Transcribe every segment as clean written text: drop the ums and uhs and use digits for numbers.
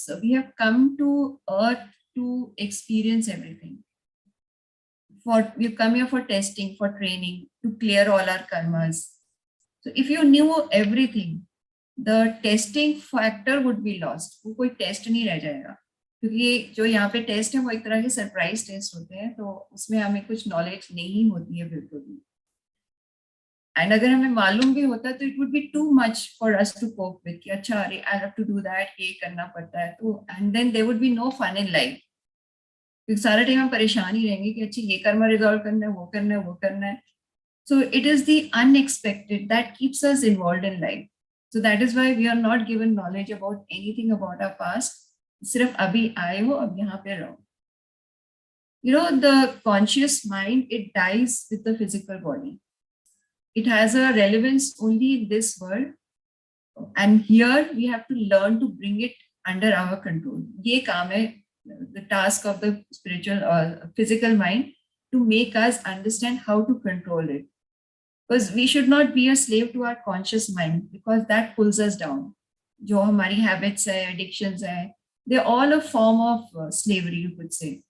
because we have come to earth to experience everything. We've come here for testing, for training, to clear all our karmas. So if you knew everything, the testing factor would be lost. वो कोई test नहीं रह जाएगा, क्योंकि जो यहाँ पे test है वो एक तरह के सरप्राइज टेस्ट होते हैं, तो उसमें हमें कुछ नॉलेज नहीं होती है बिल्कुल भी. एंड अगर हमें मालूम भी होता तो it would be too much for us to cope with कि अच्छा अरे I have to do that, ये करना पड़ता है, तो and then there would be no fun in life. क्योंकि सारा टाइम हम परेशान ही रहेंगे कि अच्छा ये कर्मा रिजॉल्व करना है, वो करना है, वो करना है. So it is the unexpected that keeps us involved in life. So that is why we are not given knowledge about anything about our past. सिर्फ अभी आए हो, अब यहाँ पे रहो. You know, the conscious mind, it dies with the physical body. It has a relevance only in this world. And here we have to learn to bring it under our control. ये काम है, the task of the spiritual or physical mind, to make us understand how to control it. Because we should not be a slave to our conscious mind, because that pulls us down. जो हमारी habits है, addictions है, they're all a form of slavery, you could say.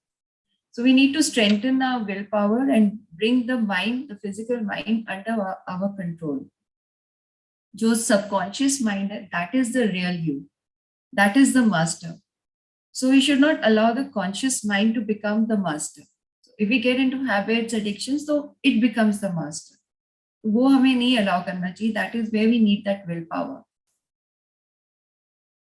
So we need to strengthen our willpower and bring the mind, the physical mind, under our control. जो subconscious mind है, that is the real you. That is the master. So we should not allow the conscious mind to become the master. So if we get into habits, addictions, so it becomes the master. वो हमें नहीं allow करना चाहिए. That is where we need that willpower.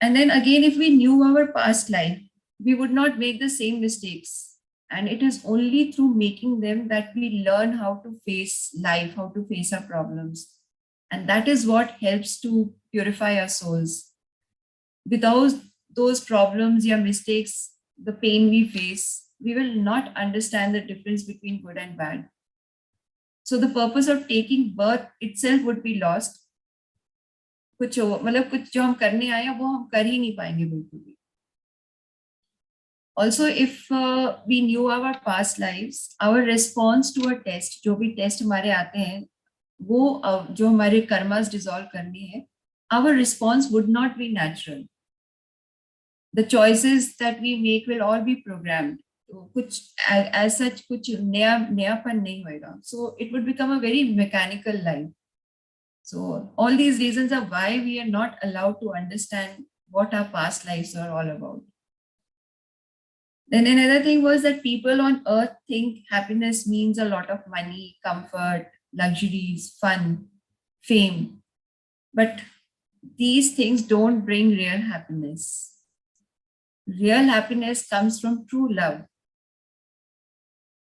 And then again, if we knew our past life, we would not make the same mistakes. And it is only through making them that we learn how to face life, how to face our problems. And that is what helps to purify our souls. Without those problems or mistakes, the pain we face, we will not understand the difference between good and bad. So the purpose of taking birth itself would be lost. कुछ जो हम करने आए हैं वो हम कर ही नहीं पाएंगे बिल्कुल भी. Also, if we knew our past lives, our response to a test, जो भी test हमारे आते हैं, वो जो हमारे कर्मास dissolve करनी है, our response would not be natural. The choices that we make will all be programmed. कुछ as such कुछ नयापन नहीं होएगा. So it would become a very mechanical life. So all these reasons are why we are not allowed to understand what our past lives are all about. Then another thing was that people on earth think happiness means a lot of money, comfort, luxuries, fun, fame. But these things don't bring real happiness. Real happiness comes from true love.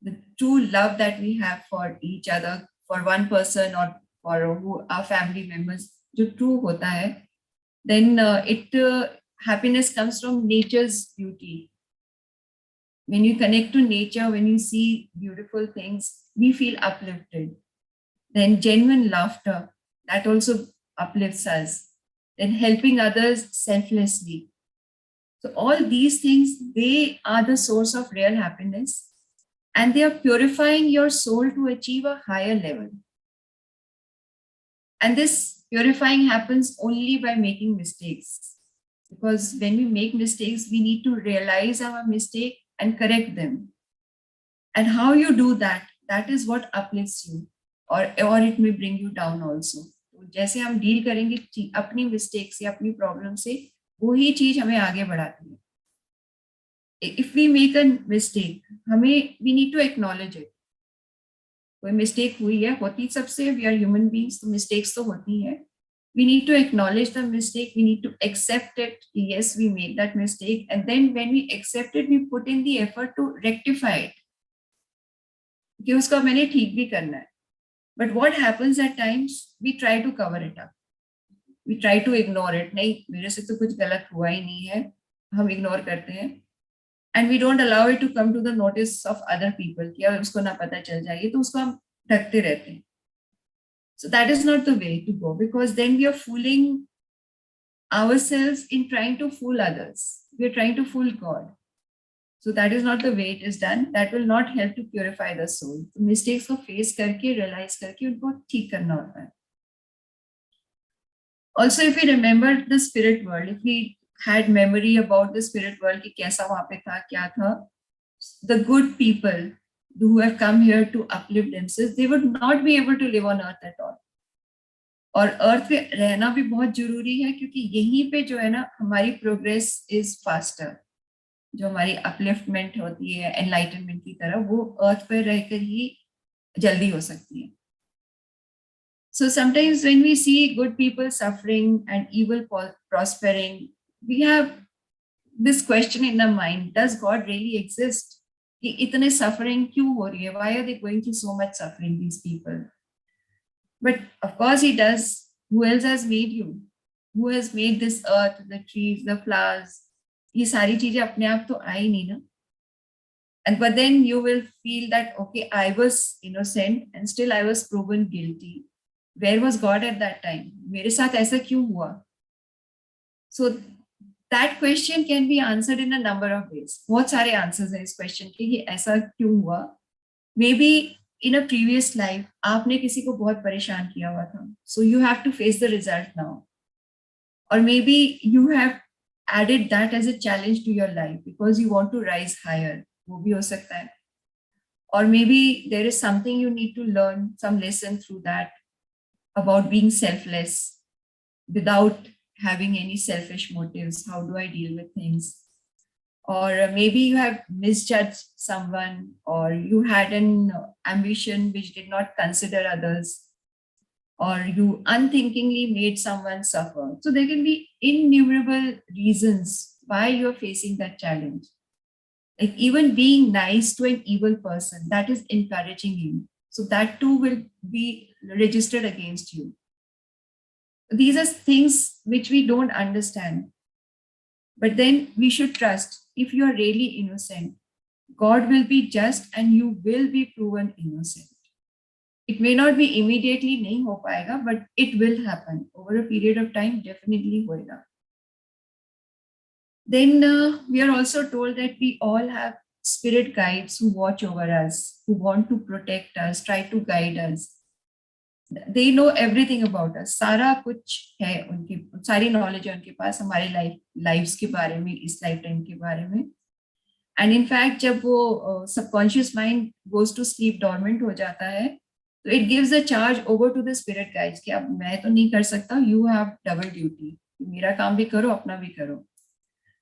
The true love that we have for each other, for one person or for our family members, जो true होता है, then happiness comes from nature's beauty. When you connect to nature, when you see beautiful things, we feel uplifted. Then genuine laughter, that also uplifts us. Then helping others selflessly. So all these things, they are the source of real happiness. And they are purifying your soul to achieve a higher level. And this purifying happens only by making mistakes. Because when we make mistakes, we need to realize our mistake and correct them. And how you do that, that is what uplifts you. Or it may bring you down also. जैसे हम deal करेंगे अपनी mistakes से, अपनी problem से, वही चीज हमें आगे बढ़ाती है. If we make a mistake, we need to acknowledge it. कोई mistake हुई है, होती सबसे, we are human beings, तो mistakes तो होती हैं. We need to acknowledge the mistake. We need to accept it. Yes, we made that mistake. And then when we accept it, we put in the effort to rectify it. कि उसका मैंने ठीक भी करना है. But what happens at times, we try to cover it up. We try to ignore it. नहीं, मेरे से तो कुछ गलत हुआ ही नहीं है. हम ignore करते हैं. And we don't allow it to come to the notice of other people. कि अब उसको ना पता चल जाए, तो उसको हम ढकते रहते हैं. So that is not the way to go, because then we are fooling ourselves in trying to fool others. We are trying to fool God. So that is not the way it is done. That will not help to purify the soul. So mistakes को face करके, realize करके, उनको ठीक करना होता है. Also, if we remember the spirit world, if we had memory about the spirit world कि कैसा वहाँ पे था, क्या था, the good people who have come here to uplift themselves, they would not be able to live on earth at all. और अर्थ पे रहना भी बहुत जरूरी है, क्योंकि यहीं पे जो है ना हमारी प्रोग्रेस इज फास्टर. जो हमारी अपलिफ्टमेंट होती है एनलाइटनमेंट की तरह, वो अर्थ पे रहकर ही जल्दी हो सकती है. So sometimes when we see good people suffering and evil prospering, we have this question in our mind: Does God really exist? कि इतने suffering क्यों हो रही है? Why are they going through so much suffering, these people? But of course he does. Who else has made you? Who has made this earth, the trees, the flowers? ये सारी चीजें अपने आप तो आई नहीं ना. And but then you will feel that, okay, I was innocent and still I was proven guilty. Where was God at that time? मेरे साथ ऐसा क्यों हुआ? So that question can be answered in a number of ways. बहुत सारे answers हैं इस question के कि ऐसा क्यों हुआ. Maybe in a previous life आपने किसी को बहुत परेशान किया हुआ था, so you have to face the result now. Or maybe you have added that as a challenge to your life because you want to rise higher. वो भी हो सकता है. Or maybe there is something you need to learn, some lesson through that, about being selfless without having any selfish motives. How do I deal with things? Or maybe you have misjudged someone, or you had an ambition which did not consider others, or you unthinkingly made someone suffer. So there can be innumerable reasons why you're facing that challenge. Like even being nice to an evil person, that is encouraging you. So that too will be registered against you. These are things which we don't understand. But then we should trust, if you are really innocent, God will be just and you will be proven innocent. It may not be immediately, nahi ho payega, but it will happen over a period of time, definitely hoega. Then we are also told that we all have spirit guides who watch over us, who want to protect us, try to guide us. They know everything about us. सारा कुछ है उनके, सारी knowledge है उनके पास हमारे lives के बारे में, इस लाइफ टाइम के बारे में. एंड इनफैक्ट जब वो subconscious mind goes to sleep dormant हो जाता है, तो it gives the charge over to the spirit guides कि अब मैं तो नहीं कर सकता, यू हैव डबल ड्यूटी, मेरा काम भी करो अपना भी करो.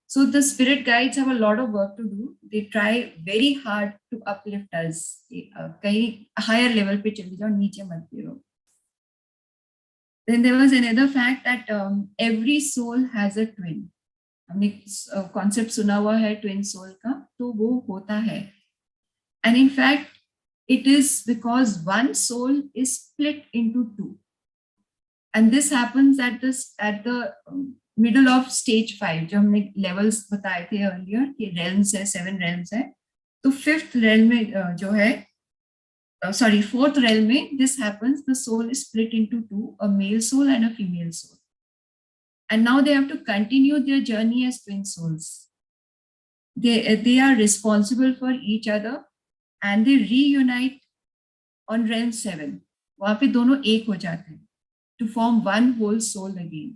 So the spirit guides have a lot of work to do. They try very hard to uplift us. कहीं higher level पे चले जाओ, नीचे मत गिरो. Then there was another fact that every soul has a twin. हमने concept सुना हुआ है twin soul का, तो वो होता है. And in fact, it is because one soul is split into two. And this happens at the middle of stage 5, जो हमने levels बताए थे earlier कि realms है, 7 realms है. तो 5th realm में जो है, sorry, 4th realm में this happens, the soul is split into two, a male soul and a female soul. And now they have to continue their journey as twin souls. They are responsible for each other and they reunite on realm 7. वहाँ पे दोनों एक हो जाते हैं to form one whole soul again.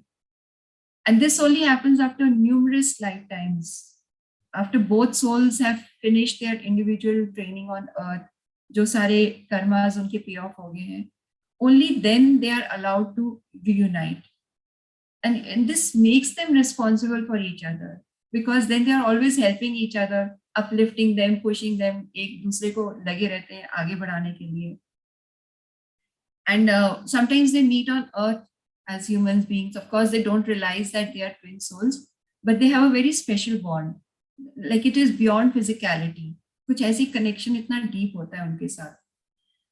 And this only happens after numerous lifetimes. After both souls have finished their individual training on earth, जो सारे karmas उनके पे ऑफ हो गए हैं, only then they are allowed to reunite. And this makes them responsible for each other, because then they are always helping each other, uplifting them, pushing them, एक दूसरे को लगे रहते हैं आगे बढ़ाने के लिए. And sometimes they meet on earth as human beings. Of course, they don't realize that they are twin souls, but they have a very special bond. Like it is beyond physicality. कुछ ऐसी connection इतना deep होता है उनके साथ.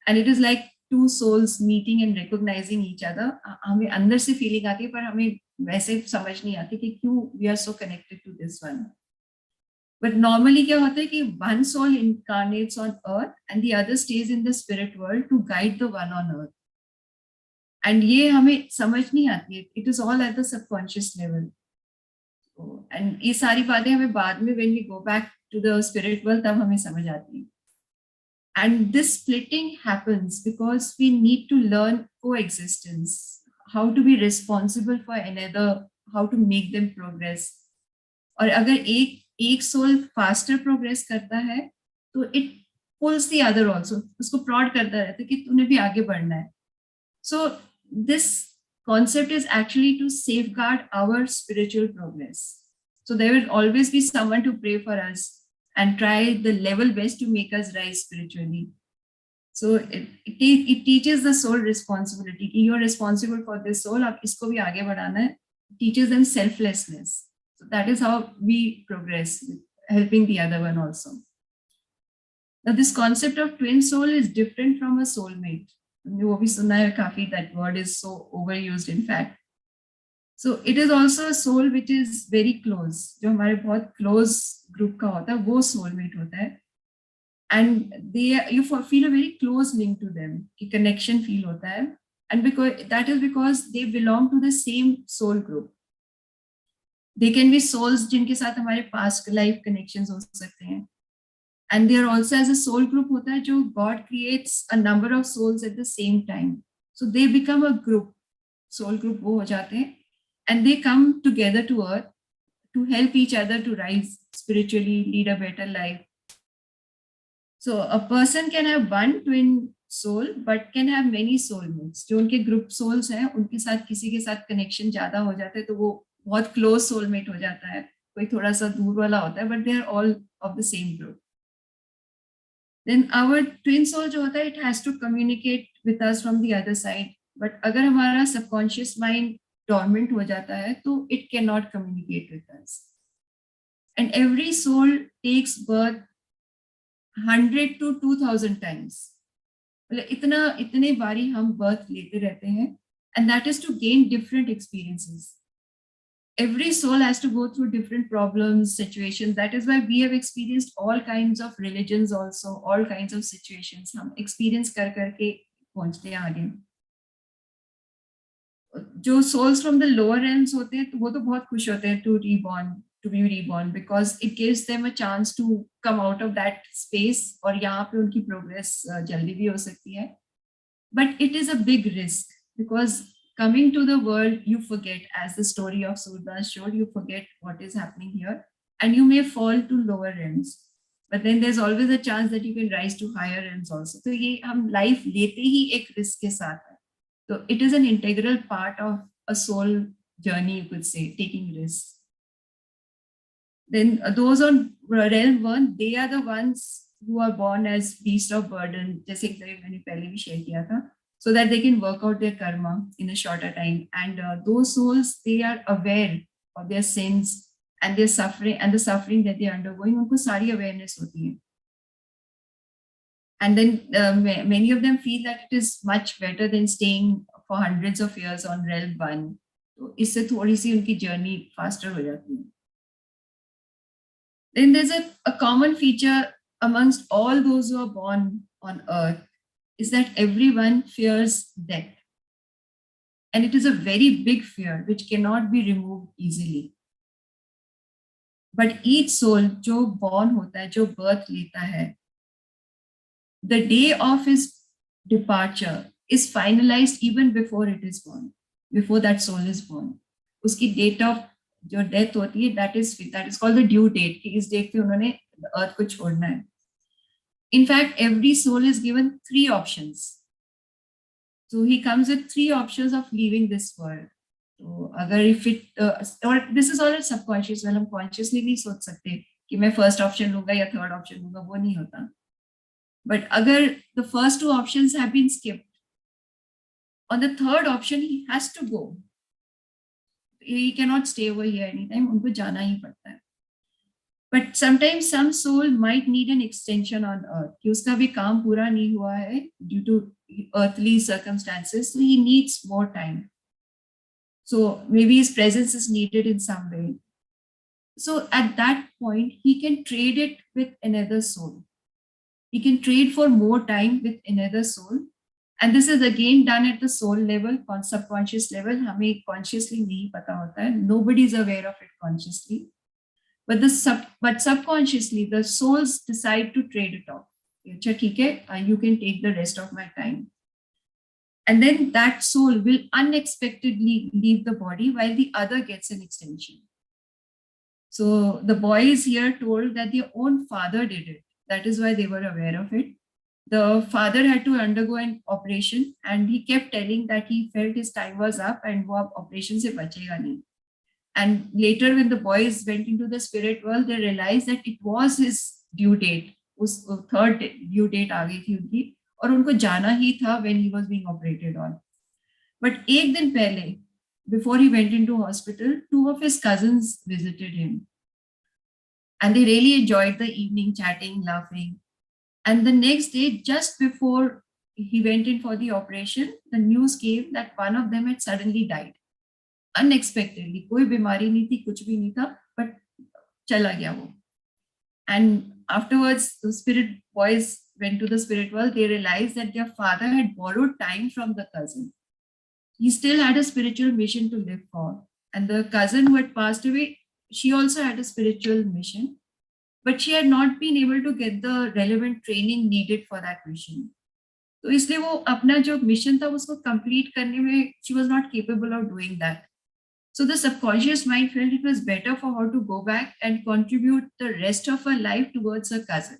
And it is like two souls meeting and recognizing each other. हमें अंदर से feeling आती है, पर हमें वैसे समझ नहीं आती कि क्यों we are so connected to this one. But normally क्या होता है कि one soul incarnates on earth and the other stays in the spirit world to guide the one on earth. And ये हमें समझ नहीं आती है. It is all at the subconscious level. And ये सारी बातें हमें बाद में when we go back to the spirit world तब हमें समझ आती है. And this splitting happens because we need to learn coexistence, how to be responsible for another, how to make them progress. और अगर एक सोल फास्टर प्रोग्रेस करता है तो it pulls the other also, उसको प्रॉड करता रहता है कि तूने भी आगे बढ़ना है. So this concept is actually to safeguard our spiritual progress. So there will always be someone to pray for us and try the level best to make us rise spiritually. So it teaches the soul responsibility. You're responsible for this soul. आप इसको भी आगे बढ़ाना है. Teaches them selflessness. So that is how we progress, helping the other one also. Now this concept of twin soul is different from a soulmate. वो भी सुना है काफी, that word is so overused in fact. So it is also a soul which is very close. जो हमारे बहुत close group का होता है वो soulmate होता है. And you feel a very close link to them, कि connection feel होता है. And that is because they belong to the same soul group. They can be souls जिनके साथ हमारे past life connections हो सकते हैं. And there also as a soul group hota hai jo God creates a number of souls at the same time. So they become a group, soul group wo ho jate hain, and they come together to earth to help each other to rise spiritually, lead a better life. So a person can have one twin soul but can have many soulmates. जो उनके group souls हैं उनके साथ किसी के साथ connection ज़्यादा हो जाता है तो वो बहुत close soulmate हो जाता है, कोई थोड़ा सा दूर वाला होता है, but they are all of the same group. Then our twin soul जो होता है, it has to communicate with us from the other side. But अगर हमारा subconscious mind dormant हो जाता है, तो it cannot communicate with us. And every soul takes birth 100 to 2000 times. मतलब इतने बारी हम birth लेते रहते हैं, and that is to gain different experiences. Every soul has to go through different problems, situations. That is why we have experienced all kinds of religions also, all kinds of situations. हम experience कर करके पहुंचते हैं आगे. जो souls from the lower realms होते हैं, तो वो तो बहुत खुश होते हैं to be reborn, because it gives them a chance to come out of that space. और यहाँ पे उनकी progress जल्दी भी हो सकती है. But it is a big risk because coming to the world, you forget, as the story of Surdas showed, you forget what is happening here and you may fall to lower realms. But then there's always a chance that you can rise to higher realms also. So ये हम life लेते ही एक risk के साथ है. So it is an integral part of a soul journey, you could say, taking risks. Then those on realm 1, they are the ones who are born as beast of burden, जैसे मैंने पहले भी share किया था, so that they can work out their karma in a shorter time. And those souls, they are aware of their sins and their suffering and the suffering that they are undergoing. Unko sari awareness hoti hai. And then many of them feel that it is much better than staying for hundreds of years on realm 1. So isse thodi si unki journey faster ho jati hai. Then there's a common feature amongst all those who are born on earth, is that everyone fears death. And it is a very big fear which cannot be removed easily. But each soul जो born होता है, जो birth लेता है, the day of his departure is finalized even before it is born, before that soul is born. उसकी date of जो death होती है, that is called the due date, कि इस date पे उन्होंने earth को छोड़ना है. In fact, every soul is given 3 options. So he comes with 3 options of leaving this world. So अगर if it or this is all subconscious, well, हम consciously नहीं सोच सकते कि मैं first option लूँगा या third option लूँगा, वो नहीं होता. But अगर the first 2 options have been skipped, on the third option he has to go. He cannot stay over here anytime. उनको जाना ही पड़ता है. But sometimes some soul might need an extension on earth. कि उसका भी काम पूरा नहीं हुआ है due to earthly circumstances, so he needs more time. So maybe his presence is needed in some way. So at that point, he can trade it with another soul. He can trade for more time with another soul. And this is again done at the soul level, subconscious level. हमें consciously नहीं पता होता है. Nobody is aware of it consciously. But subconsciously, the souls decide to trade it off. अच्छा ठीक है, you can take the rest of my time. And then that soul will unexpectedly leave the body while the other gets an extension. So the boys here told that their own father did it. That is why they were aware of it. The father had to undergo an operation and he kept telling that he felt his time was up and वो अब operation से बचेगा नहीं. And later when the boys went into the spirit world, they realized that it was his due date. उस third due date आ गई थी उनकी और उनको जाना ही था when he was being operated on. But एक दिन पहले, before he went into hospital, two of his cousins visited him. And they really enjoyed the evening chatting, laughing. And the next day, just before he went in for the operation, the news came that one of them had suddenly died. Unexpectedly. कोई बीमारी नहीं थी, कुछ भी नहीं था, but चला गया वो. And afterwards, the spirit boys went to the spirit world. They realized that their father had borrowed time from the cousin. He still had a spiritual mission to live for. And the cousin who had passed away, she also had a spiritual mission, but she had not been able to get the relevant training needed for that mission. तो इसलिए वो अपना जो mission था उसको complete करने में she was not capable of doing that. So the subconscious mind felt it was better for her to go back and contribute the rest of her life towards her cousin,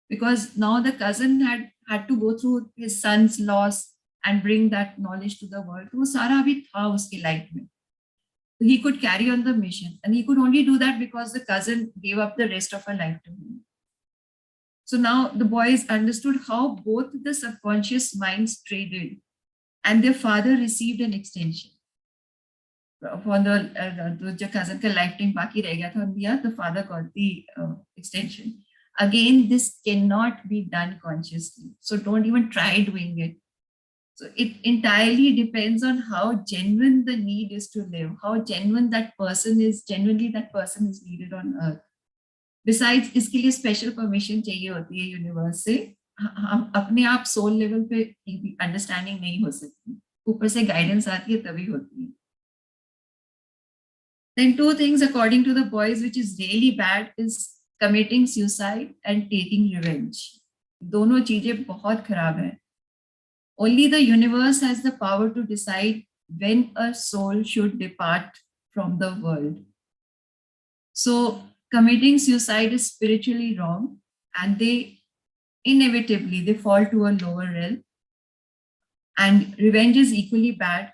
because now the cousin had to go through his son's loss and bring that knowledge to the world. तो वो सारा अभी था उसकी life में. He could carry on the mission, and he could only do that because the cousin gave up the rest of her life to him. So now the boys understood how both the subconscious minds traded, and their father received an extension. For the cousin ka lifetime baki reh gaya tha diya, the father got the extension. Again, this cannot be done consciously. So don't even try doing it. So it entirely depends on how genuine the need is to live, how genuine that person is, genuinely that person is needed on earth. Besides, इसके लिए special permission चाहिए होती है universe से. हम अपने आप soul level पे understanding नहीं हो सकती. ऊपर से guidance आती है तभी होती है. Then two things according to the boys which is really bad is committing suicide and taking revenge. दोनों चीजें बहुत खराब है. Only the universe has the power to decide when a soul should depart from the world. So committing suicide is spiritually wrong, and they inevitably they fall to a lower realm. And revenge is equally bad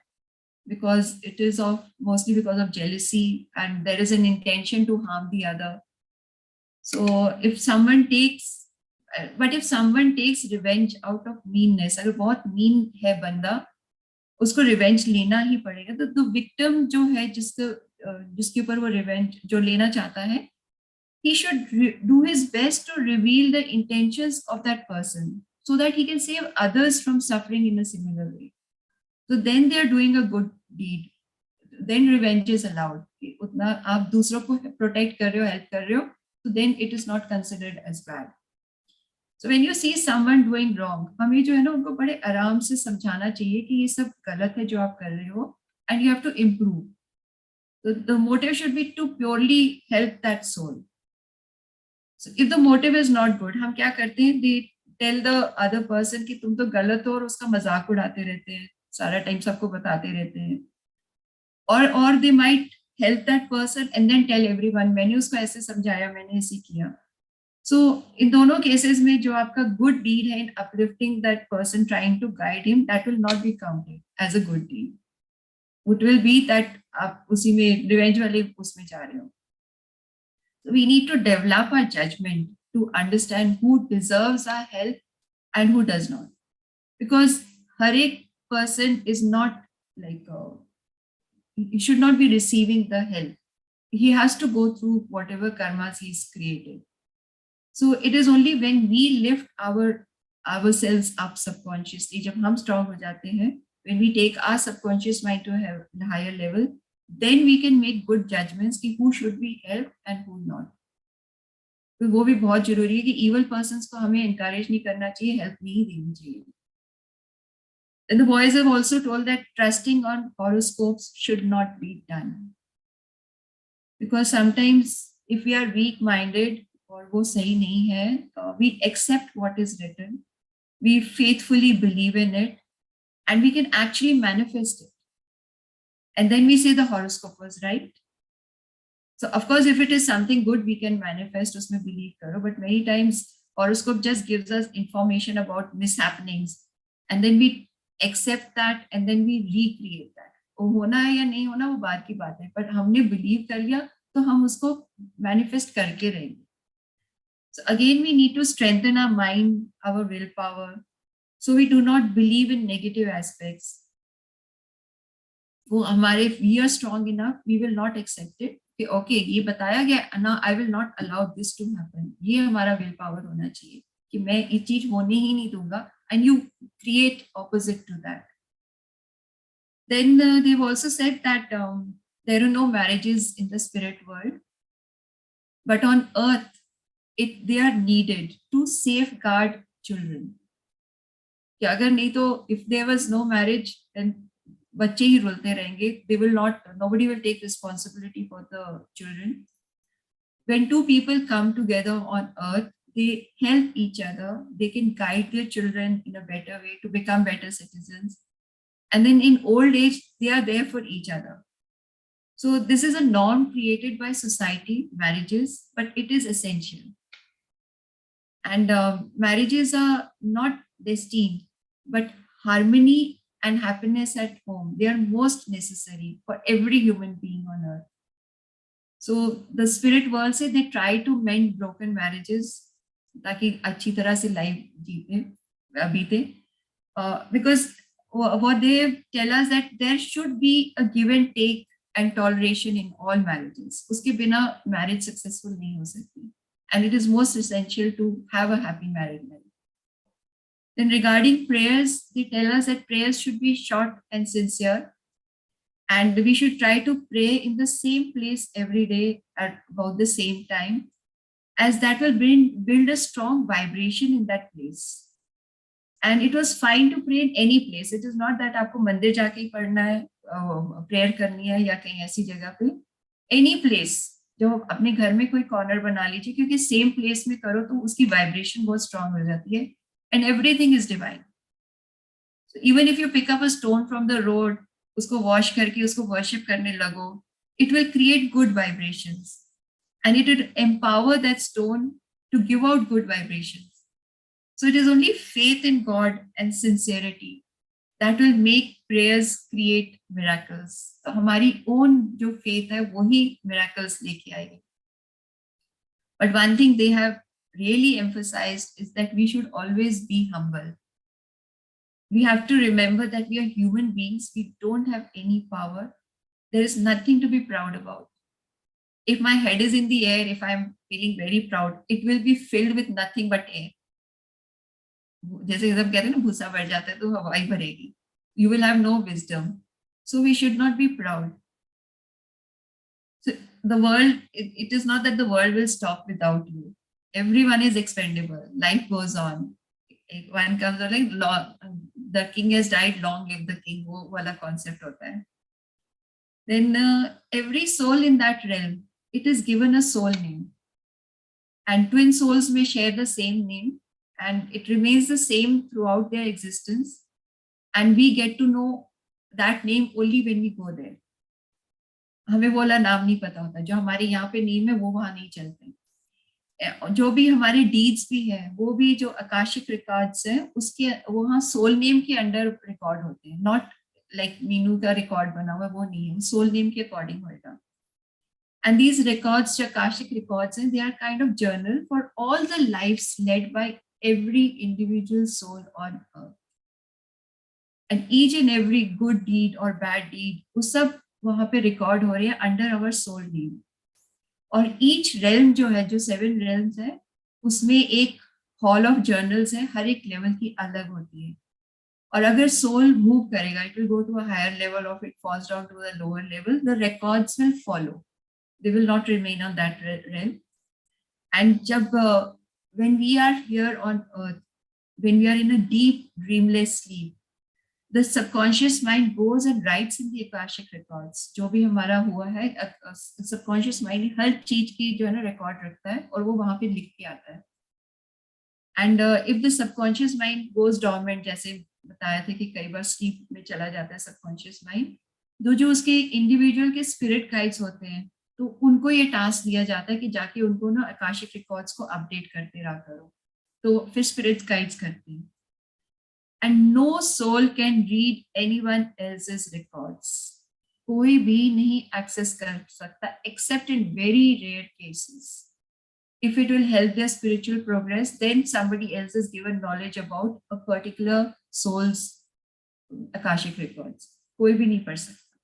because it is mostly because of jealousy, and there is an intention to harm the other. So if someone takes revenge out of meanness, अगर बहुत mean है बंदा, उसको revenge लेना ही पड़ेगा. तो the victim जो है जिसके ऊपर वो revenge जो लेना चाहता है, he should do his best to reveal the intentions of that person so that he can save others from suffering in a similar way. So then they are doing a good deed. Then revenge is allowed. उतना आप दूसरों को protect कर रहे हो, help कर रहे हो, so then it is not considered as bad. So when you see someone doing wrong, हमें जो है ना उनको बड़े आराम से समझाना चाहिए कि ये सब गलत है जो आप कर रहे हो, and you have to improve. So the motive should be to purely help that soul. So if the motive is not good, हम क्या करते हैं? They tell the other person कि तुम तो गलत हो और उसका मजाक उड़ाते रहते हैं, सारा टाइम सबको बताते रहते हैं. Or they might help that person and then tell everyone, मैंने उसको ऐसे समझाया, मैंने ऐसे किया. So in दोनों cases में जो आपका good deed है in uplifting that person, trying to guide him, that will not be counted as a good deed. It will be that आप उसी में revenge वाले उसमें जा रहे हो. So we need to develop our judgment to understand who deserves our help and who does not, because हर एक person is not like he should not be receiving the help. He has to go through whatever karmas he's created. So it is only when we lift ourselves up subconsciously, जब हम strong हो जाते हैं, when we take our subconscious mind to a higher level, then we can make good judgments कि who should be helped and who not. तो वो भी बहुत जरूरी है कि evil persons को हमें encourage नहीं करना चाहिए, help नहीं देनी चाहिए. And the boys have also told that trusting on horoscopes should not be done, because sometimes if we are weak-minded और वो सही नहीं है, we accept what is written, we faithfully believe in it, and we can actually manifest it. And then we say the horoscope was right. So of course, if it is something good, we can manifest, उसमें believe करो. But many times horoscope just gives us information about mishappenings, and then we accept that and then we recreate that. वो होना है या नहीं होना वो बात की बात है, but हमने believe कर लिया तो हम उसको manifest करके रहेंगे. So again, we need to strengthen our mind, our willpower, so we do not believe in negative aspects. वो हमारे, we are strong enough, we will not accept it. कि ओके ये बताया गया ना, I will not allow this to happen. ये हमारा will power होना चाहिए कि मैं ये चीज होने ही नहीं दूंगा, and you create opposite to that. Then they've also said that there are no marriages in the spirit world, but on earth they are needed to safeguard children. कि अगर नहीं तो if there was no marriage, then बच्चे ही रुलते रहेंगे. They will not, nobody will take responsibility for the children. When two people come together on earth, they help each other. They can guide their children in a better way to become better citizens. And then in old age, they are there for each other. So this is a norm created by society, marriages, but it is essential. And marriages are not destined, but harmony and happiness at home, they are most necessary for every human being on earth. So the spirit world say they try to mend broken marriages ताकि अच्छी तरह से life बीते, because what they tell us that there should be a give and take and toleration in all marriages. उसके बिना marriage successful नहीं हो सकती, and it is most essential to have a happy married life. Then regarding prayers, they tell us that prayers should be short and sincere, and we should try to pray in the same place every day at about the same time, as that will build a strong vibration in that place. And it was fine to pray in any place. It is not that आपको मंदिर जाके ही पढ़ना है, prayer करनी है या कहीं ऐसी जगह पे. Any place, जो अपने घर में कोई corner बना लीजिए, क्योंकि same place में करो तो उसकी vibration बहुत strong हो जाती है. And everything is divine. So even if you pick up a stone from the road, उसको wash करके उसको worship करने लगो, it will create good vibrations, and it will empower that stone to give out good vibrations. So it is only faith in God and sincerity that will make prayers create miracles. So हमारी own जो faith है वही miracles लेके आएगी. But one thing they have really emphasized is that we should always be humble. We have to remember that we are human beings. We don't have any power. There is nothing to be proud about. If my head is in the air, if I'm feeling very proud, it will be filled with nothing but air. जैसे सब कहते हैं ना भूसा बढ़ जाता है तो हवा ही भरेगी. You will have no wisdom. So we should not be proud. So the world, it is not that the world will stop without you. Everyone is expendable. Life goes on. One comes out like the king has died, long live the king. वो वाला concept होता है. Then every soul in that realm, it is given a soul name, and twin souls may share the same name, and it remains the same throughout their existence, and we get to know that name only when we go there. हमें वो वाला नाम नहीं पता होता. जो हमारे यहाँ पे नेम है वो वहाँ नहीं चलते. जो भी हमारे डीड्स भी है वो भी जो आकाशिक रिकॉर्ड्स है उसके वहाँ सोल नेम के अंडर रिकॉर्ड होते हैं. नॉट लाइक मीनू का रिकॉर्ड बना हुआ वो नहीं है, सोल नेम के अकॉर्डिंग होगा. एंड दीज रिकॉर्ड्स जो आकाशिक रिकॉर्ड्स हैं, they are kind of journal for all the lifes led by every individual soul on earth. And each and every good deed और बैड डीड वो सब वहाँ पे record हो रहे हैं अंडर आवर सोल नेम. और ईच रेल्म जो है, जो 7 रेल्म्स है, उसमें एक हॉल ऑफ जर्नल्स है, हर एक लेवल की अलग होती है. और अगर सोल मूव करेगा, it will go to a higher level, of it falls down to the lower level, the records will follow, they will not remain on that realm. And जब when we are here on earth, when we are in a deep dreamless sleep, the subconscious mind goes and writes in the akashic records. जो भी हमारा हुआ है, subconscious mind हर चीज की जो है ना रिकॉर्ड रखता है और वो वहां पे लिख के आता है. And if the subconscious mind goes dormant, जैसे बताया था कि कई बार स्लीप में चला जाता है subconscious mind, तो जो उसके इंडिविजुअल के स्पिरिट गाइड्स होते हैं तो उनको ये टास्क दिया जाता है कि जाके उनको ना आकाशिक रिकॉर्ड्स को अपडेट करते रहा करो, तो फिर स्पिरिट गाइड्स करती हैं। And no soul can read anyone else's records, कोई भी नहीं एक्सेस कर सकता except in very rare cases. If it will help their spiritual progress, then somebody else is given knowledge about a particular soul's akashic records. कोई भी नहीं पढ़ सकता.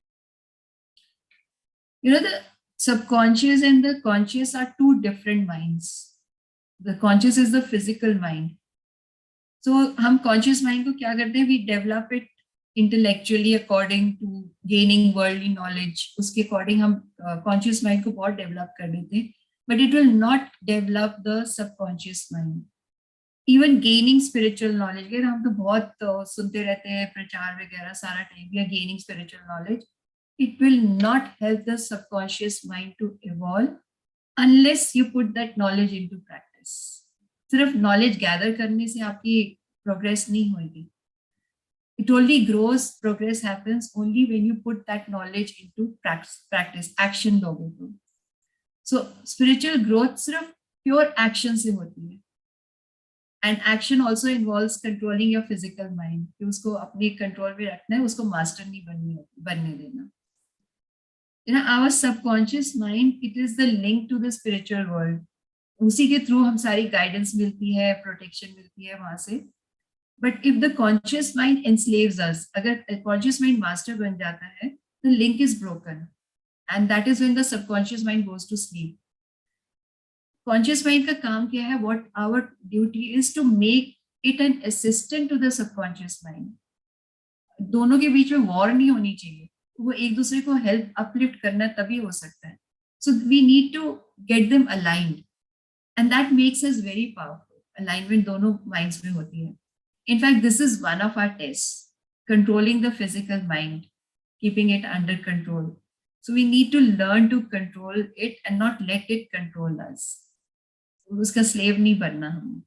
You know, the subconscious and the conscious are two different minds. The conscious is the physical mind. So हम conscious mind को क्या करते हैं? We develop it intellectually according to gaining worldly knowledge. उसके according हम conscious mind को बहुत develop कर देते हैं. But it will not develop the subconscious mind. Even gaining spiritual knowledge, हम तो बहुत सुनते रहते हैं प्रचार वगैरह सारा time, we are gaining spiritual knowledge. It will not help the subconscious mind to evolve unless you put that knowledge into practice. सिर्फ knowledge gather करने से आपकी progress नहीं होगी. It only grows, progress happens only when you put that knowledge into practice, action दोगे तो. So spiritual growth सिर्फ pure action से होती है. And action also involves controlling your physical mind. कि उसको अपने control में रखना है, उसको master नहीं बनने देना. You know, our subconscious mind, it is the link to the spiritual world. उसी के through हम सारी guidance मिलती है, protection मिलती है वहाँ से. But if the conscious mind enslaves us, अगर conscious mind master बन जाता है, the link is broken. And that is when the subconscious mind goes to sleep. Conscious mind का काम क्या है? What our duty is to make it an assistant to the subconscious mind. दोनों के बीच में war नहीं होनी चाहिए. वो एक दूसरे को help uplift करना तभी हो सकता है. So we need to get them aligned. And that makes us very powerful. Alignment दोनों minds में होती है. In fact, this is one of our tests. Controlling the physical mind. Keeping it under control. So we need to learn to control it and not let it control us. उसका slave नहीं बनना हमें.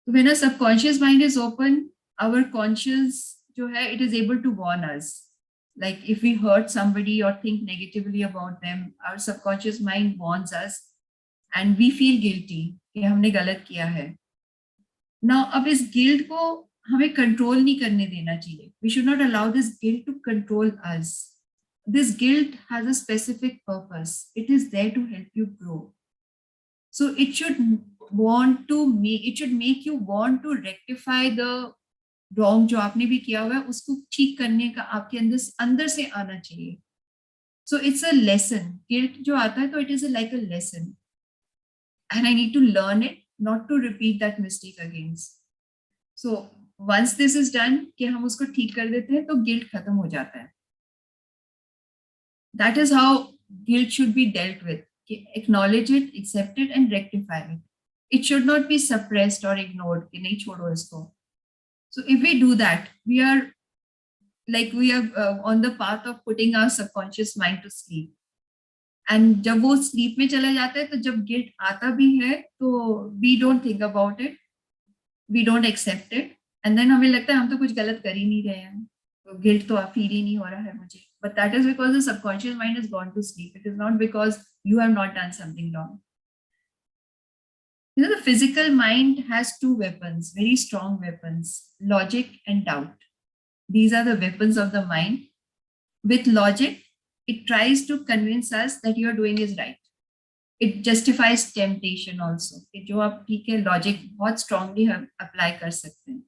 So when a subconscious mind is open, our conscious जो है, it is able to warn us. Like if we hurt somebody or think negatively about them, our subconscious mind warns us and we feel guilty कि हमने गलत किया है. Now अब इस guilt को हमें control नहीं करने देना चाहिए. We should not allow this guilt to control us. This guilt has a specific purpose. It is there to help you grow. So it should make you want to rectify the wrong जो आपने भी किया हुआ है, उसको ठीक करने का आपके अंदर से आना चाहिए. So it's a lesson. Guilt जो आता है तो it is like a lesson. And I need to learn it, not to repeat that mistake again. So once this is done, कि हम उसको ठीक कर देते हैं तो guilt खत्म हो जाता है. That is how guilt should be dealt with. Acknowledge it, accept it, and rectify it. It should not be suppressed or ignored. कि नहीं छोड़ो इसको. So if we do that, we are on the path of putting our subconscious mind to sleep. And जब वो sleep में चला जाता है, तो जब guilt आता भी है, तो we don't think about it, we don't accept it, and then हमें लगता है हम तो कुछ गलत कर ही नहीं रहे हैं, तो guilt तो feel ही नहीं हो रहा है मुझे. But that is because the subconscious mind has gone to sleep. It is not because you have not done something wrong. You know, the physical mind has two weapons, very strong weapons, logic and doubt. These are the weapons of the mind. With logic, it tries to convince us that you are doing is right. It justifies temptation also. कि जो आप ठीक है logic बहुत strongly apply कर सकते हैं.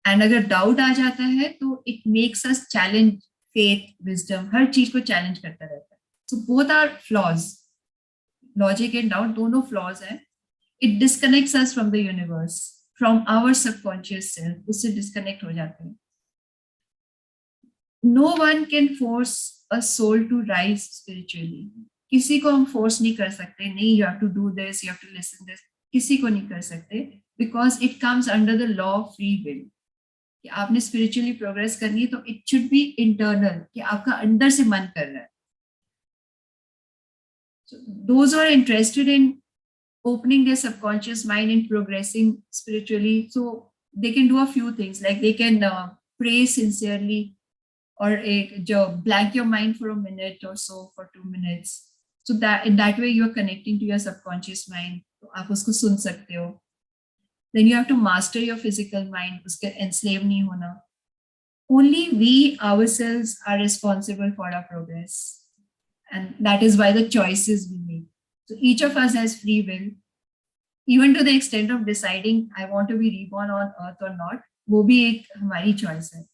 And अगर doubt आ जाता है, तो it makes us challenge faith, wisdom, हर चीज को challenge करता रहता है. So both are flaws. Logic and doubt दोनों flaws हैं. It disconnects us from the universe, from our subconscious self. उससे disconnect हो जाते हैं. No one can force a soul to rise spiritually. किसी को हम force नहीं कर सकते. नहीं, you have to do this, you have to listen this. किसी को नहीं कर सकते, because it comes under the law of free will. कि आपने spiritually progress करनी है, तो it should be internal. कि आपका अंदर से मन कर रहा है. So those who are interested in opening their subconscious mind and progressing spiritually, so they can do a few things, like they can pray sincerely, or एक जो blank your mind for a minute or so, for 2 minutes. So that in that way you are connecting to your subconscious mind. तो आप उसको सुन सकते हो. Then you have to master your physical mind. उसके enslave नहीं होना. Only we ourselves are responsible for our progress. And that is why the choices we make. So each of us has free will, even to the extent of deciding I want to be reborn on earth or not. वो भी एक हमारी choice है.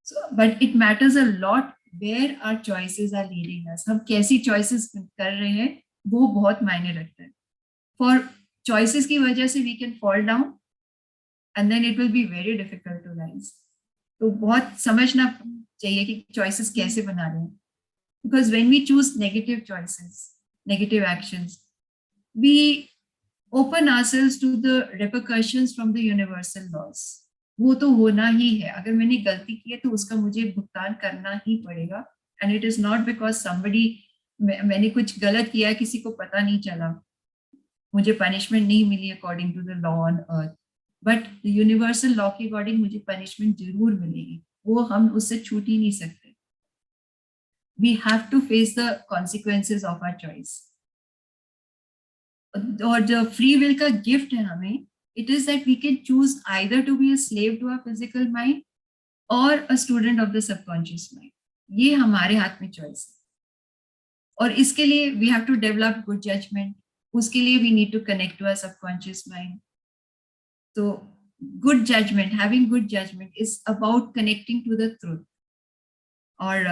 So, but it matters a lot where our choices are leading us. हम कैसी choices कर रहे हैं वो बहुत मायने रखता है. For choices की वजह से we can fall down and then it will be very difficult to rise. तो बहुत समझना चाहिए कि choices कैसे बना रहे हैं. Because when we choose negative choices, negative actions, we open ourselves to the repercussions from the universal laws. वो तो होना ही है. अगर मैंने गलती की है तो उसका मुझे भुगतान करना ही पड़ेगा. And it is not because somebody, मैंने कुछ गलत किया, किसी को पता नहीं चला, मुझे पनिशमेंट नहीं मिली according to the law on earth, but universal law के अकॉर्डिंग मुझे पनिशमेंट जरूर मिलेगी. वो हम उससे छूट ही नहीं सकते. We have to face the consequences of our choice. और जो फ्री विल का गिफ्ट है हमें, it is that we can choose either to be a slave to our physical mind or a student of the subconscious mind. ये हमारे हाथ में choice है. और इसके लिए we have to develop good judgment. उसके लिए we need to connect to our subconscious mind. So good judgment, having good judgment is about connecting to the truth. और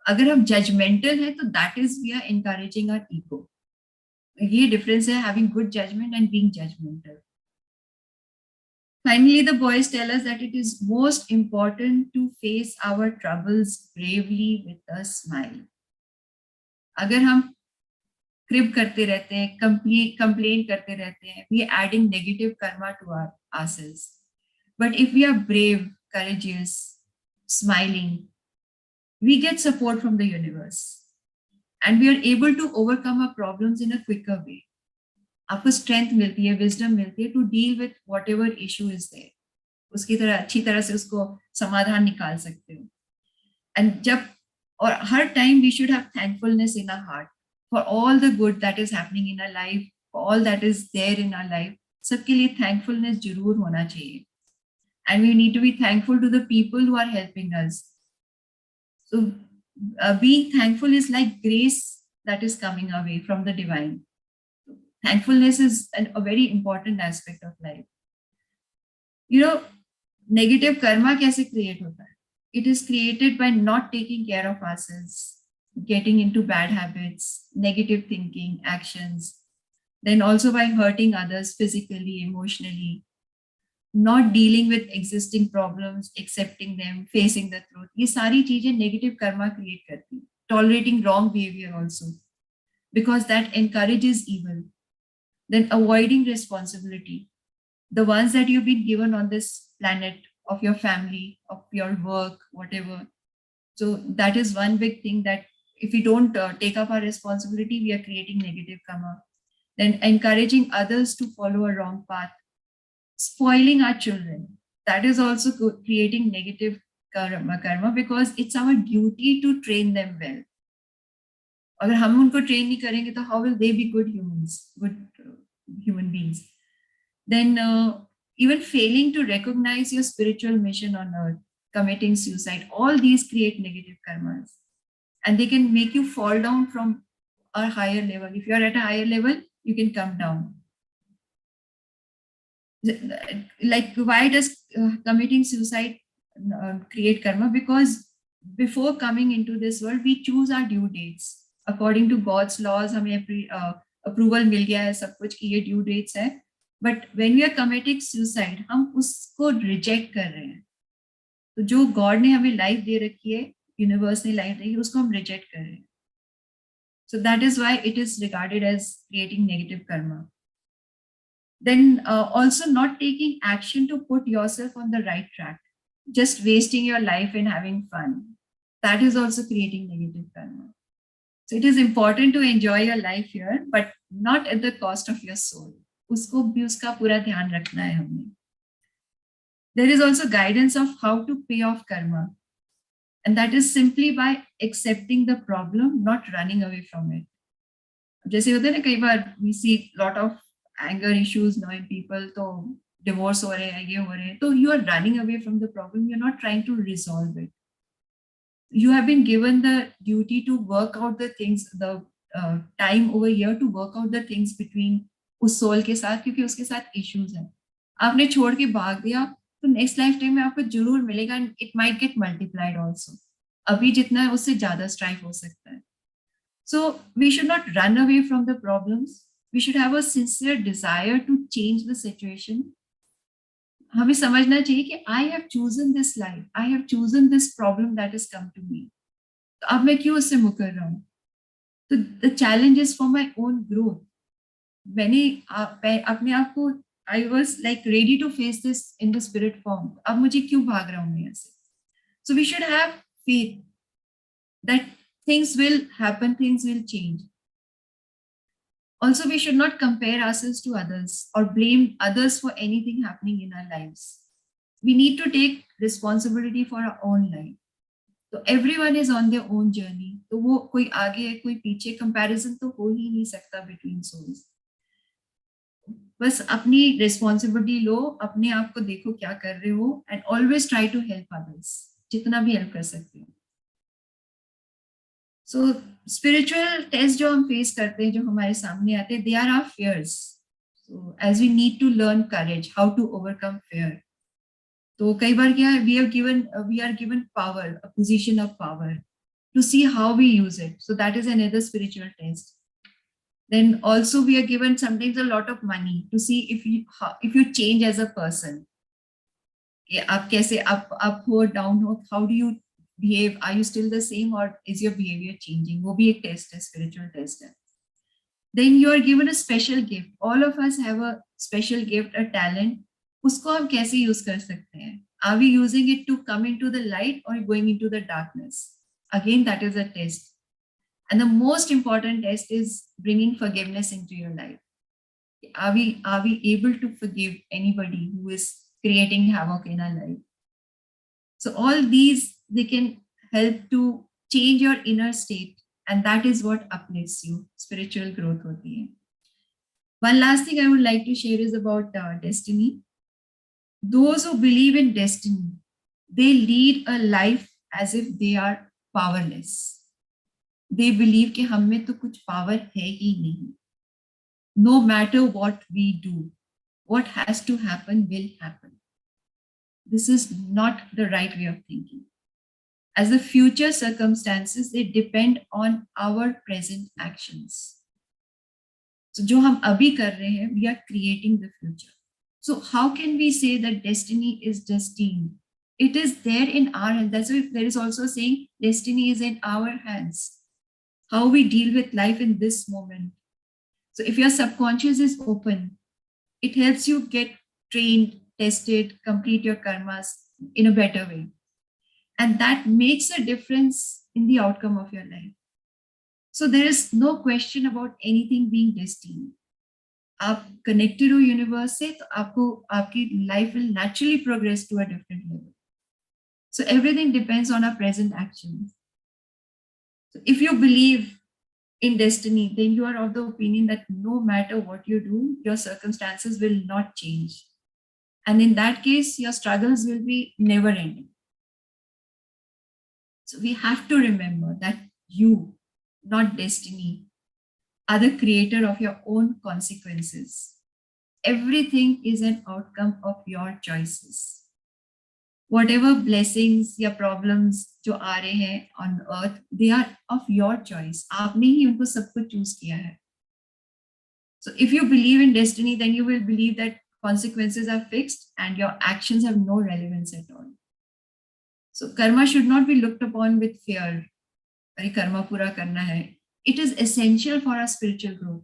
अगर हम judgmental हैं तो that is we are encouraging our ego. ये difference है having good judgment and being judgmental. Finally, the boys tell us that it is most important to face our troubles bravely with a smile. अगर हम crib करते रहते हैं, complain करते रहते हैं, we are adding negative karma to ourselves. But if we are brave, courageous, smiling, we get support from the universe. And we are able to overcome our problems in a quicker way. आपको strength मिलती है, wisdom मिलती है to deal with whatever issue is there. उसकी तरह अच्छी तरह से उसको समाधान निकाल सकते हो. एंड जब और हर time we should have thankfulness in our heart for all the good that is happening in our life, all that is there in our life. सबके लिए थैंकफुलनेस जरूर होना चाहिए. And we need to be thankful to the people who are helping us. So being thankful is like grace that is coming away from the divine. Thankfulness is a very important aspect of life. You know, negative karma kaise create hota hai? It is created by not taking care of ourselves, getting into bad habits, negative thinking, actions, then also by hurting others physically, emotionally, not dealing with existing problems, accepting them, facing the truth. ये सारी चीजें negative karma create करती हैं. Tolerating wrong behavior also, because that encourages evil. Then avoiding responsibility, the ones that you've been given on this planet, of your family, of your work, whatever. So that is one big thing, that if we don't take up our responsibility, we are creating negative karma. Then encouraging others to follow a wrong path, spoiling our children, that is also creating negative karma, because it's our duty to train them well. अगर हम उनको train नहीं करेंगे तो how will they be good humans, good human beings? Then even failing to recognize your spiritual mission on earth, committing suicide, all these create negative karmas, and they can make you fall down from a higher level. If you are at a higher level, you can come down. Like, why does committing suicide create karma? Because before coming into this world, we choose our due dates. According to God's laws, हमें approval मिल गया है सब कुछ कि ये due dates है. But when we are committing suicide, हम उसको reject कर रहे हैं. तो जो God ने हमें life दे रखी है, universe ने life दी है, उसको हम reject कर रहे हैं. So that is why it is regarded as creating negative karma. Then also not taking action to put yourself on the right track, just wasting your life and having fun. That is also creating negative karma. So it is important to enjoy your life here, but not at the cost of your soul. उसको भी उसका पूरा ध्यान रखना है हमने. There is also guidance of how to pay off karma. And that is simply by accepting the problem, not running away from it. जैसे होता है ना, कई बार we see lot of anger issues now in people, तो divorce हो रहे हैं, ये हो रहे हैं, तो you are running away from the problem, you're not trying to resolve it. You have been given the duty to work out the things, the time over here to work out the things between उस soul के साथ, क्योंकि उसके साथ issues हैं. आपने छोड़ के भाग दिया, तो नेक्स्ट लाइफ टाइम में आपको जरूर मिलेगा, and it might get multiplied also. अभी जितना है उससे ज्यादा स्ट्राइफ हो सकता है. So we should not run away from the problems, we should have a sincere desire to change the situation. हमें समझना चाहिए कि I have chosen this life, I have chosen this problem that is come to me. तो अब मैं क्यों उससे मुकर रहा हूँ? तो the challenge is for my own growth. मैंने अपने आप को, I was like ready to face this in the spirit form. अब मुझे क्यों भाग रहा हूँ यहाँ से? So we should have faith that things will happen, things will change. Also, we should not compare ourselves to others or blame others for anything happening in our lives. We need to take responsibility for our own life. So everyone is on their own journey. तो वो कोई आगे है, कोई पीछे, comparison तो हो ही नहीं सकता between souls. बस अपनी रिस्पॉन्सिबिलिटी लो, अपने आप को देखो क्या कर रहे हो, and always try to help others, जितना भी हेल्प कर सकते हो. सो स्पिरिचुअल टेस्ट जो हम फेस करते हैं, जो हमारे सामने आते हैं, they are our fears. So as we need to learn courage, how to overcome fear. तो कई बार क्या है, we are given power, a position of power, to see how we use it. So that is another spiritual test. Then also we are given sometimes a lot of money to see if you change as a person. आप कैसे up हो, down हो, how do you behave? Are you still the same or is your behavior changing? वो भी एक test है, spiritual test है. Then you are given a special gift. All of us have a special gift, a talent. उसको हम कैसे use कर सकते हैं? Are we using it to come into the light or going into the darkness? Again, that is a test. And the most important test is bringing forgiveness into your life. Are we able to forgive anybody who is creating havoc in our life? So all these, they can help to change your inner state, and that is what uplifts you. Spiritual growth hoti hai. One last thing I would like to share is about destiny. Those who believe in destiny, they lead a life as if they are powerless. They believe कि हम में तो कुछ power है ही नहीं. No matter what we do, what has to happen will happen. This is not the right way of thinking. As the future circumstances, they depend on our present actions. So जो हम अभी कर रहे हैं, we are creating the future. So how can we say that destiny is destined? It is there in our hands. That's why there is also saying destiny is in our hands. How we deal with life in this moment. So if your subconscious is open, it helps you get trained, tested, complete your karmas in a better way. And that makes a difference in the outcome of your life. So there is no question about anything being destined. आप connected हो universe से, तो आपको आपकी life will naturally progress to a different level. So everything depends on our present actions. So if you believe in destiny, then you are of the opinion that no matter what you do, your circumstances will not change. And in that case, your struggles will be never ending. So we have to remember that you, not destiny, are the creator of your own consequences. Everything is an outcome of your choices. Whatever blessings या problems जो आ रहे हैं on earth, they are of your choice. आपने ही उनको सब कुछ choose किया है. So if you believe in destiny, then you will believe that consequences are fixed and your actions have no relevance at all. So karma should not be looked upon with fear. अरे karma पूरा करना है. It is essential for our spiritual growth.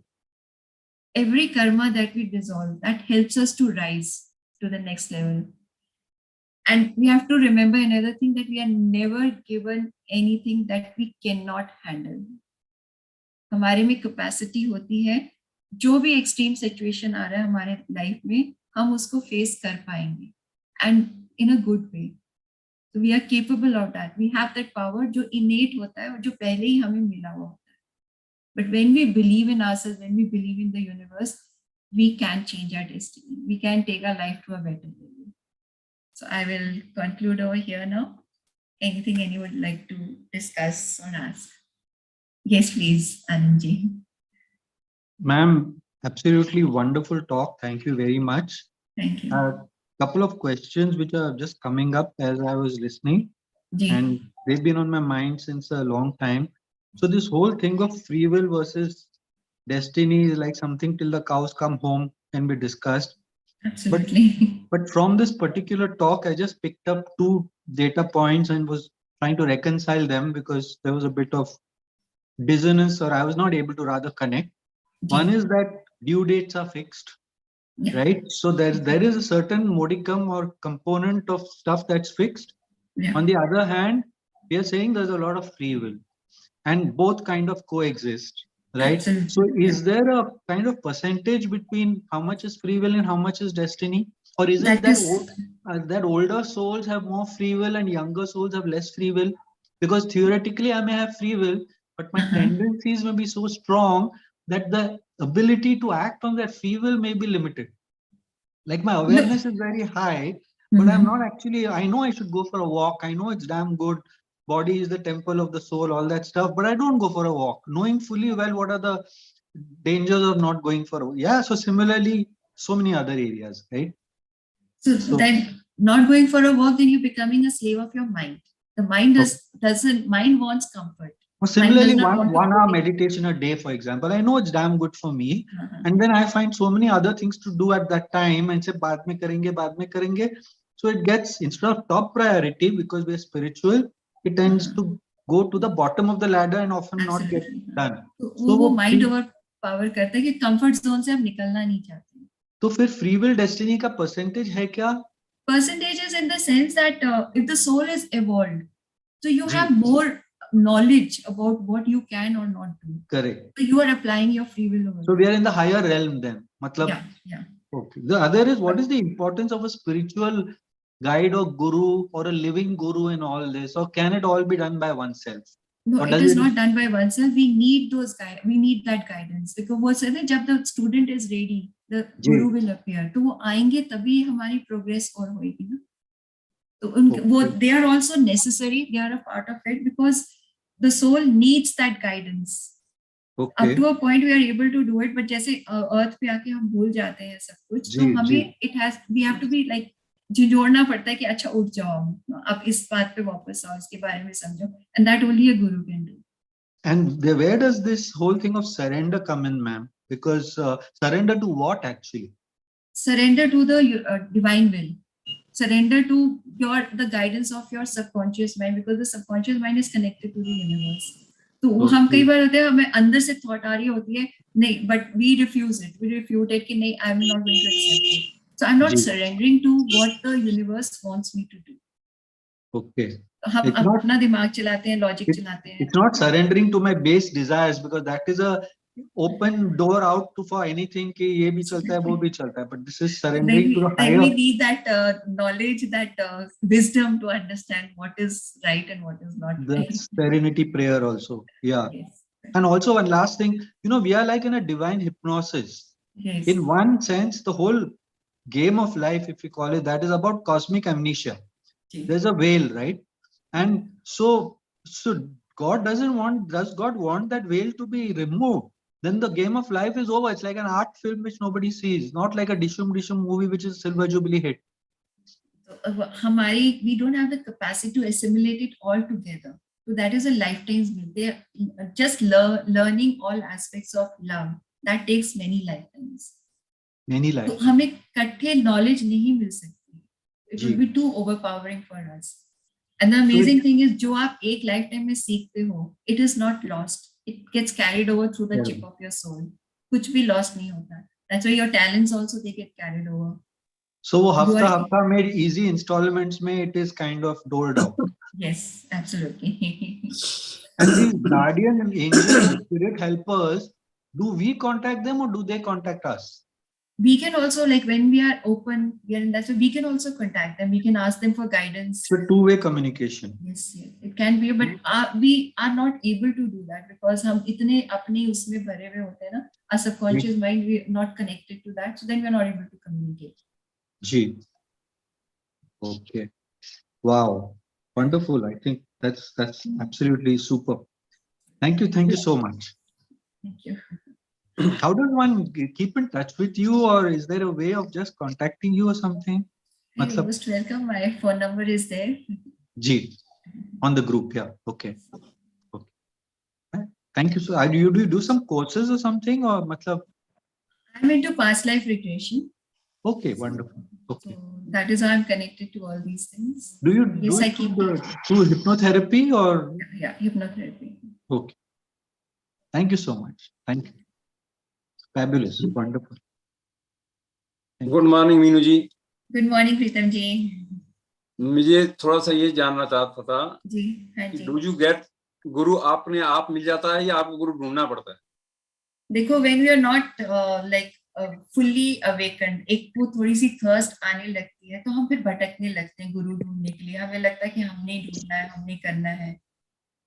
Every karma that we dissolve, that helps us to rise to the next level. And we have to remember another thing, that we are never given anything that we cannot handle. हमारे में capacity होती है, जो भी extreme situation आ रहा है हमारे life में, हम उसको face कर पाएंगे, and in a good way. So we are capable of that. We have that power जो innate होता है और जो पहले ही हमें मिला हुआ होता है. But when we believe in ourselves, when we believe in the universe, we can change our destiny. We can take our life to a better level. So I will conclude over here now. Anything anyone would like to discuss or ask? Yes, please, Anandji. Ma'am, absolutely wonderful talk. Thank you very much. Thank you. Couple of questions which are just coming up as I was listening, and they've been on my mind since a long time. So this whole thing of free will versus destiny is like something till the cows come home can be discussed. Absolutely. But from this particular talk, I just picked up 2 data points and was trying to reconcile them because there was a bit of dissonance, or I was not able to rather connect. One is that due dates are fixed. Yeah. Right? So there is a certain modicum or component of stuff that's fixed. Yeah. On the other hand, we are saying there's a lot of free will, and both kind of coexist, right? Absolutely. So is there a kind of percentage between how much is free will and how much is destiny? Or is it that older souls have more free will and younger souls have less free will? Because theoretically I may have free will, but my tendencies may be so strong that the ability to act on that free will may be limited. Like my awareness is very high, but I'm not actually, I know I should go for a walk. I know it's damn good. Body is the temple of the soul, all that stuff, but I don't go for a walk, knowing fully well what are the dangers of not going for a walk. Yeah, so similarly, so many other areas, right? So then not going for a walk, then you're becoming a slave of your mind. The mind mind wants comfort. Well, similarly, one hour meditation a day, for example, I know it's damn good for me. And then I find so many other things to do at that time and say, baad mein karenge. So it gets, instead of top priority, because we're spiritual, it tends to go to the bottom of the ladder and often not get done. So वो mind over power करता है कि comfort zone से हम निकलना नहीं चाहते. तो फिर free will destiny का percentage है क्या? Percentage is in the sense that if the soul is evolved, so you have more knowledge about what you can or not do. Correct. So you are applying your free will over. So we are in the higher realm then. Matlab, yeah. Okay. The other is, what is the importance of a spiritual guide or guru or a living guru in all this? Or can it all be done by oneself? No, it is not done by oneself. We need those guide. We need that guidance, because what say जब the student is ready, the guru will appear. तो वो आएंगे तभी हमारी progress और होएगी ना. तो they are also necessary. They are a part of it because the soul needs that guidance. Up to a point we are able to do it, but जैसे earth पे आके हम भूल जाते हैं सब कुछ, तो हमें we have to be like जोड़ना पड़ता है कि अच्छा उठ जाओ, अब इस बात पे वापस आओ, इसके बारे में समझो, and that only a guru can do. And where does this whole thing of surrender come in, ma'am? Because surrender to what actually? Surrender to the divine will. Surrender to the guidance of your subconscious mind, because the subconscious mind is connected to the universe. तो हम कई बार होते हैं, हमें अंदर से thought आ रही होती है नहीं, but we refute it कि नहीं, I am not going to accept it. So I'm not surrendering to what the universe wants me to do. Okay. हम अपना दिमाग चलाते हैं, लॉजिक चलाते हैं. It's not surrendering to my base desires, because that is a open door out to for anything कि ये भी चलता है, वो भी चलता है. But this is surrendering to the higher. Then we need that knowledge, that wisdom to understand what is right and what is not. That's serenity prayer also. Yeah. Yes. And also one last thing, we are like in a divine hypnosis. Yes. In one sense, the whole game of life, if we call it that, is about cosmic amnesia. There's a veil, right? And so God does God want that veil to be removed? Then the game of life is over. It's like an art film which nobody sees, not like a Dishum movie which is Silver Jubilee hit. We don't have the capacity to assimilate it all together. So that is a lifetime's meal. They're just learning all aspects of love. That takes many lifetimes. Many lifetimes. So हमें कट्ठे knowledge नहीं मिल सकती. It will be too overpowering for us. And the amazing thing is, जो आप एक lifetime में सीखते हो, it is not lost. It gets carried over through the chip of your soul. कुछ भी lost नहीं होता. That's why your talents also, they get carried over. So वो हफ्ता made easy installments में, it is kind of doled out. Yes, absolutely. And these guardian and angel spirit helpers, do we contact them or do they contact us? we can also, like when we are open, we are in that, so we can also contact them. We can ask them for guidance. It's a two-way communication. Yes, yes, it can be, but we are not able to do that because हम इतने अपने उसमें भरे हुए होते हैं ना, our subconscious mind, we are not connected to that, so then we are not able to communicate. Ji. Okay. Wow. Wonderful. I think that's absolutely super. Thank you so much. Thank you. How does one keep in touch with you, or is there a way of just contacting you or something? You're most welcome. My phone number is there. Ji, on the group, yeah. Okay. Thank you. So, do you do some courses or something, or matlab? I'm into past life regression. Okay, wonderful. Okay. So that is how I'm connected to all these things. Do you do it through hypnotherapy or? Yeah, hypnotherapy. Okay. Thank you so much. Thank you. Fabulous. Wonderful. Good morning, Meenu ji. Good morning, Pritam ji. मुझे थोड़ा सा ये जानना चाहता था जी, हाँ जी. Do you get गुरु अपने आप मिल जाता है या आपको गुरु ढूंढना पड़ता है? देखो, when we are not fully awakened, एक वो थोड़ी सी थर्स्ट आने लगती है तो हम फिर भटकने लगते हैं गुरु ढूंढने के लिए. हमें लगता है कि हमने ढूंढना है, हमने करना है,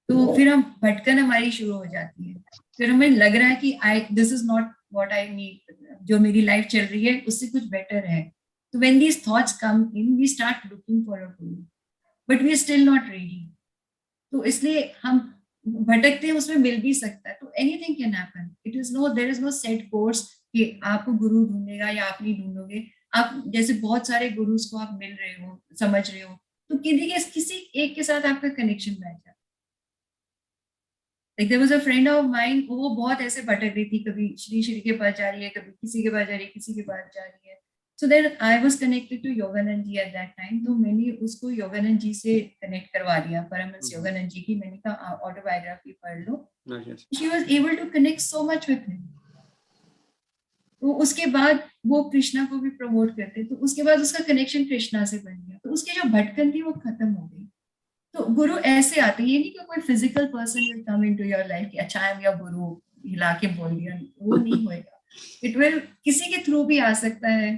तो फिर हम भटकन हमारी शुरू हो जाती है. फिर हमें लग रहा है कि this is not what I need, जो मेरी लाइफ चल रही है उससे कुछ बेटर है. तो when these thoughts come in, we start looking for a guru, but we are still not ready. तो इसलिए हम भटकते हैं, उसमें मिल भी सकता है. तो anything can happen. There is no set course कि आपको गुरु ढूंढेगा या आप नहीं ढूंढोगे. आप जैसे बहुत सारे गुरुज को आप मिल रहे हो, समझ रहे हो, तो किसी एक के साथ आपका कनेक्शन बैठ जाता है. Like there was a friend of mine, वो बहुत ऐसे भटक रही थी, कभी श्री के पास जा रही है, कभी किसी के पास जा रही है, किसी के पास जा रही है. So then I was connected to Yoganand ji at that time. तो मैंने उसको योगानंद जी से कनेक्ट करवा दिया, परमहंस योगानंद जी की. मैंने कहा ऑटोबायोग्राफी पढ़ लो. She was able to connect so much with him. तो उसके बाद वो कृष्णा को भी प्रमोट करते, तो उसके बाद उसका कनेक्शन कृष्णा से बन गया. तो उसकी जो भटकन थी वो खत्म हो गई. तो गुरु ऐसे आते हैं, ये नहीं कि कोई physical person will come into your life कि अच्छा आई एम योर गुरु, हिला के बोल दिया, वो नहीं होएगा. इट विल किसी के थ्रू भी आ सकता है.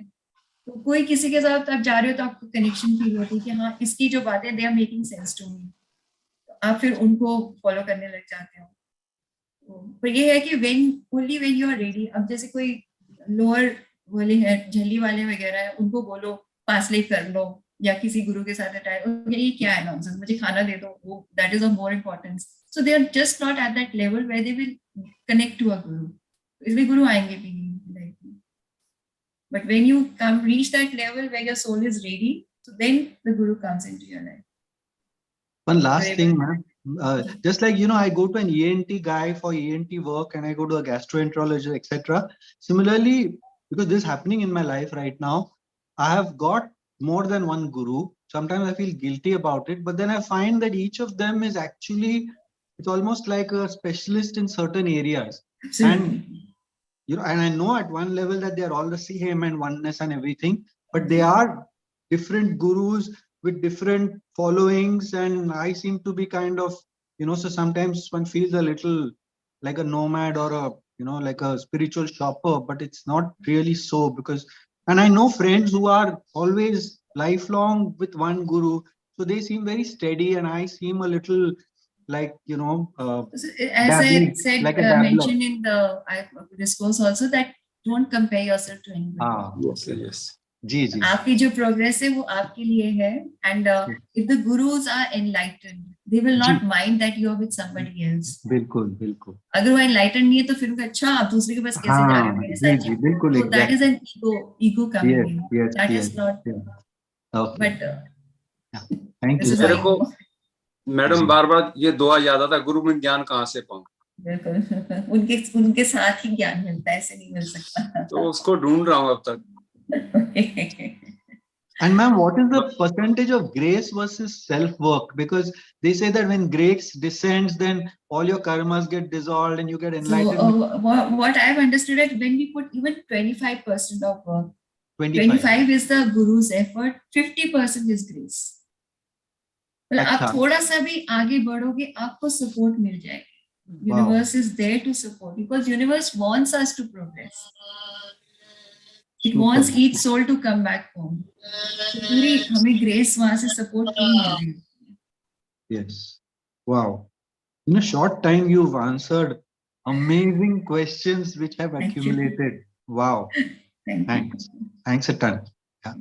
तो कोई किसी के साथ आप जा रहे हो तो आपको कनेक्शन फील होती है कि हाँ, इसकी जो बातें they are making sense to me, तो आप फिर उनको फॉलो करने लग जाते हो. पर ये है कि only when you are ready. अब जैसे कोई लोअर वाले हैं, झल्ली वाले वगैरह है, उनको बोलो पास लाइफ कर लो या किसी गुरु के साथ अटैच, ये क्या है नॉनसेंस, मुझे खाना दे दो, वो that is of more importance. So they are just not at that level where they will connect to a guru. इसलिए गुरु आएंगे भी नहीं लाइफ में. But when you reach that level where your soul is ready, so then the guru comes into your life. One last thing, ma'am. Just like, I go to an ENT guy for ENT work and I go to a gastroenterologist, etc. Similarly, because this is happening in my life right now, I have got more than one guru. Sometimes I feel guilty about it, but then I find that each of them is actually, it's almost like a specialist in certain areas. Absolutely. And I know at one level that they are all the same and oneness and everything, but they are different gurus with different followings, and I seem to be kind of, so sometimes one feels a little like a nomad or like a spiritual shopper, but it's not really so, because, and I know friends who are always lifelong with one guru, so they seem very steady, and I seem a little like, as I said, like mentioned in the discourse also, that don't compare yourself to anybody. Yes. जी. आपकी जो progress है वो आपके लिए है, and if the gurus are enlightened, they will not mind that you are with somebody else. बिल्कुल. अगर वो enlightened नहीं है तो फिर उनका अच्छा आप दूसरे के पास कैसे जा रहे हो मेरे साथ? जी, बिल्कुल. So that is an ego coming in. Yes, that is not. Okay. But thank you. मेरे को मैडम बार ये दुआ याद आता, गुरु में ज्ञान कहाँ से पाऊं? बिल्कुल उनके साथ ही ज्ञान मिलता है, ऐसे नहीं मिल सकता. तो उसको ढूंढ रहा हूँ अब तक. And ma'am, what is the percentage of grace versus self-work? Because they say that when grace descends, then all your karmas get dissolved and you get enlightened. So, what I've understood is when we put even 25% of work, 25 is the guru's effort, 50% is grace. मतलब आप थोड़ा सा भी आगे बढ़ोगे, आपको support मिल जाएगा. Universe is there to support, because universe wants us to progress. It Super. wants each soul to come back home. तो पूरी हमें grace वहाँ से support पूरी मिल रही है. Yes. Wow. In a short time, you've answered amazing questions which have Thank you. accumulated. Wow. Thank you. Thanks. Thanks a ton. Yeah.